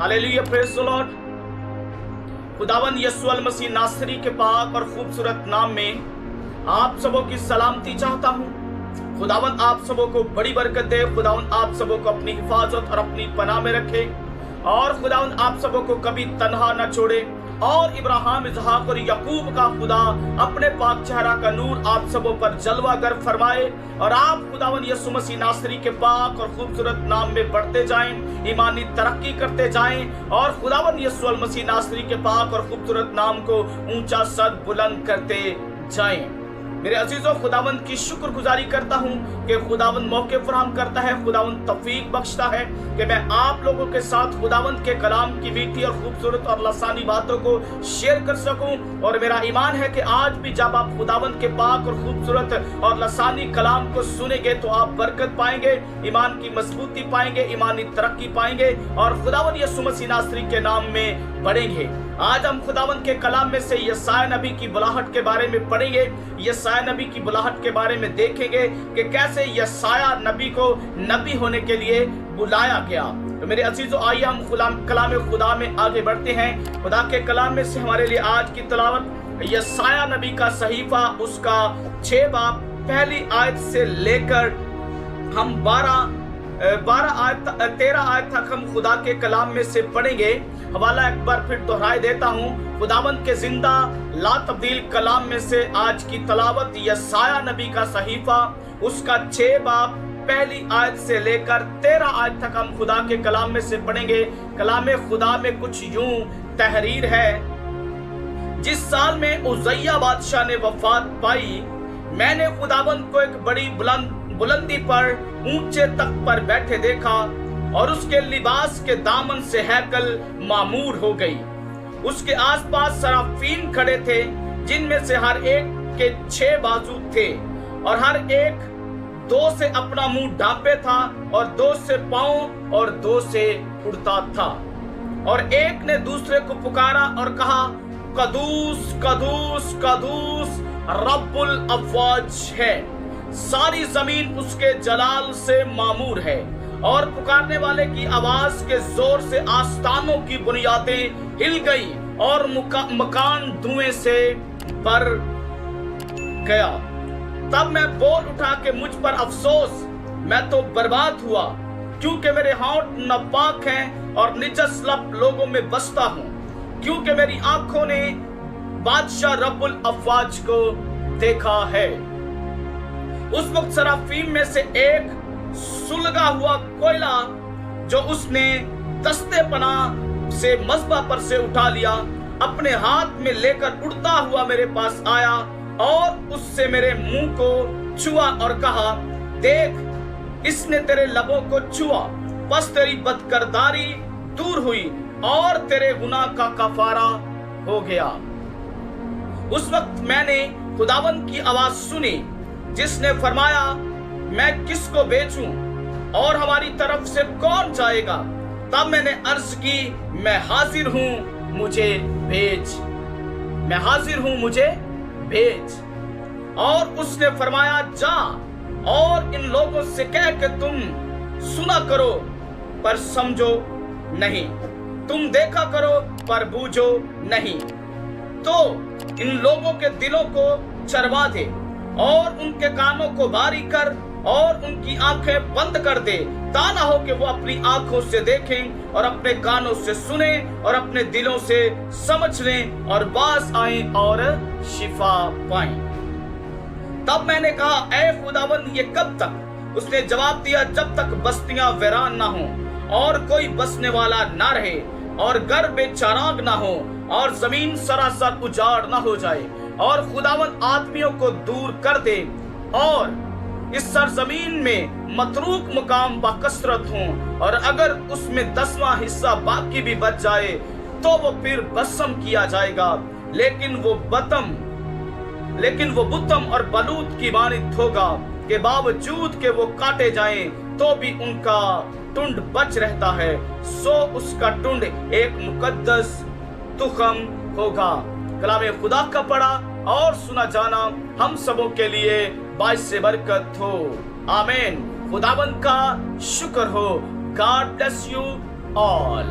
Hallelujah, praise the Lord. खुदावंद यीशु मसीह नासरी के पाक और खूबसूरत नाम में आप सबों की सलामती चाहता हूँ। खुदावंद आप सबों को बड़ी बरकत दे। खुदावंद आप सबों को अपनी हिफाजत और अपनी पनाह में रखे और खुदावंद आप सबों को कभी तन्हा न छोड़े। और इब्राहिम, इसहाक और याकूब का खुदा अपने पाक चेहरा का नूर आप सबों पर जलवागर फरमाए और आप खुदावंद यीशु मसीह नासरी के पाक और खूबसूरत नाम में बढ़ते जाएं, ईमानी तरक्की करते जाएं और खुदावंद यीशु मसीह नासरी के पाक और खूबसूरत नाम को ऊंचा सद बुलंद करते जाएं। मेरे अजीजों, खुदावंद की शुक्रगुजारी करता हूं कि खुदावंद मौके फराहम करता है, खुदावंद तौफीक बख्शता है कि मैं आप लोगों के साथ खुदावंद के कलाम की मीठी और खूबसूरत और लसानी बातों को शेयर कर सकूं। और मेरा ईमान है कि आज भी जब आप खुदावंद के पाक और खूबसूरत और लसानी कलाम को सुनेंगे तो आप बरकत पाएंगे, ईमान की मजबूती पाएंगे, ईमानी तरक्की पाएंगे और खुदावंद यीशु मसीह नासरी के नाम में बढ़ेंगे। आज हम खुदावंद के कलाम में से यशायाह नबी की बुलाहट के बारे में पढ़ेंगे। यशायाह नबी की बुलाहट के बारे में देखेंगे कि कैसे यशायाह नबी को नबी होने के लिए बुलाया गया। तो मेरे अजीजों, आइए हम कलाम खुदा में आगे बढ़ते हैं। खुदा के कलाम में से हमारे लिए आज की तिलावत यशायाह नबी का सहीफा, उसका 6 बाब पहली आयत से लेकर हम 13 आयत तक हम खुदा के कलाम में से पढ़ेंगे। हवाला एक बार फिर दोहराए देता हूँ। खुदावंद के जिंदा ला तब्दील कलाम में से आज की तलावत यशायाह नबी का सहीफा, उसका 6 बाब पहली आयत से लेकर 13 आयत तक हम खुदा के कलाम में से पढ़ेंगे। कलाम खुदा में कुछ यूं तहरीर है। जिस साल में उज़ैया बादशाह ने वफात पाई, मैंने खुदावंद को एक बड़ी बुलंदी पर ऊंचे तख्त पर बैठे देखा और उसके लिबास के दामन से हैकल मामूर हो गई। उसके आसपास सराफीन खड़े थे, जिनमें से हर एक के 6 बाजू थे और हर एक 2 से अपना मुंह ढांपे था और 2 से पांव और 2 से उड़ता था। और एक ने दूसरे को पुकारा और कहा, कदूस कदूस कदूस रब्बुल अफ़वाज है, सारी जमीन उसके जलाल से मामूर है। और पुकारने वाले की आवाज के जोर से आस्तानों की बुनियादें हिल गई और मकान धुएं से भर गया। तब मैं बोल उठा कि मुझ पर अफसोस, मैं तो बर्बाद हुआ, क्योंकि मेरे होंठ नापाक हैं और निजस लब लोगों में बसता हूँ, क्योंकि मेरी आंखों ने बादशाह रब्बुल अफ़वाज को देखा है। उस वक्त सराफीम में से एक सुलगा हुआ कोयला जो उसने दस्ते पनाह से मज़बा पर से उठा लिया, अपने हाथ में लेकर उड़ता हुआ मेरे पास आया और उससे मेरे मुंह को छुआ और कहा, देख, इसने तेरे लबों को छुआ, बस तेरी बदकिरदारी दूर हुई और तेरे गुनाह का कफारा हो गया। उस वक्त मैंने खुदावंद की आवाज सुनी, जिसने फरमाया, मैं किसको भेजूं और हमारी तरफ से कौन जाएगा? तब मैंने अर्ज की, मैं हाजिर हूं, मुझे भेज। मैं हाजिर हूं, मुझे भेज। और उसने फरमाया, जा और इन लोगों से कह कि तुम सुना करो पर समझो नहीं, तुम देखा करो पर बूझो नहीं। तो इन लोगों के दिलों को चरवा दे और उनके कानों को बारी कर और उनकी आंखें बंद कर दे, ता ना हो कि वो अपनी आंखों से देखें और अपने कानों से सुने और अपने दिलों से समझ लें और बास आए और शिफा पाएं। तब मैंने कहा, ऐ खुदावंद, ये कब तक? उसने जवाब दिया, जब तक बस्तियां वीरान ना हो और कोई बसने वाला ना रहे और घर बेचाराग ना हो और जमीन सरासर उजाड़ ना हो जाए और खुदावंद आदमियों को दूर कर दे और इस सरजमीन में मतरूक मुकाम बकसरत हों, और अगर उसमें 10वां हिस्सा बाकी भी बच जाए तो वो फिर बसम किया जाएगा। लेकिन वो बुतम और बलूत की मानित होगा के बावजूद के वो काटे जाएं तो भी उनका टुंड बच रहता है, सो उसका टुंड एक मुकद्दस तुखम होगा। कलाम खुदा का पढ़ा और सुना जाना हम सबों के लिए बाइस से बरकत हो। आमीन। खुदाबंद का शुक्र हो। God bless you all.